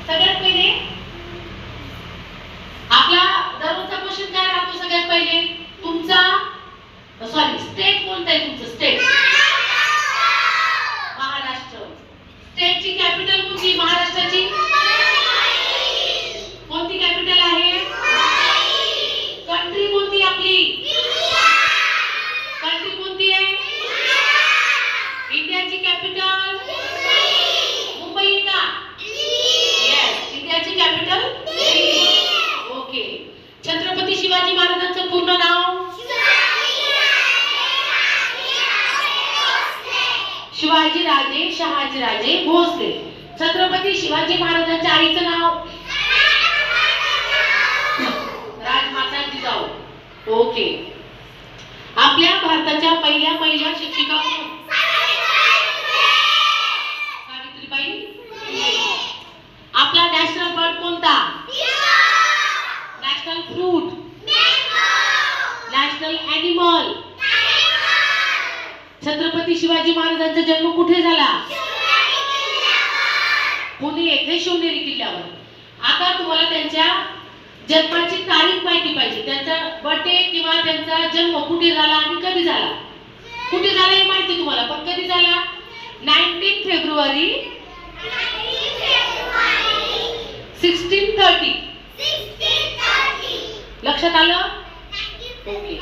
सगळ्यात पहिले आपला दररोजचा क्वेश्चन काय राहतो? सगळ्यात पहिले तुमचा स्टेट कोणतं आहे? तुमचं स्टेट महाराष्ट्र. स्टेटची कॅपिटल कोणती? महाराष्ट्राची कोणती कॅपिटल आहे? कंट्री कोणती आपली? कंट्री कोणती आहे? इंडियाची कॅपिटल मुंबई का? येस, इंडियाची कॅपिटल ओके. छत्रपती शिवाजी महाराजांचं पूर्ण नाव? शिवाजीराजे शहाजीराजे भोसले. छत्रपती शिवाजी महाराजांच्या आईचं नाव? राजमाता जिजाऊ. ओके. आपल्या भारताच्या पहिल्या महिला शिक्षिका कोण? सावित्रीबाई. आपला नॅशनल बर्ड कोणता? National fruit? National animal? Chhatrapati Shivaji महाराजांचा जन्म कुठे झाला? पुणे येथे शिवनेरी किल्ल्यावर. आता तुम्हाला त्यांच्या जन्माची तारीख माहिती पाहिजे. त्यांचा बर्थडे किंवा त्यांचा जन्म कुठे झाला आणि कधी झाला? कुठे झाला हे माहिती तुम्हाला, पण कधी झाला? 19 फेब्रुवारी 1630. लक्षात आलं? ओके.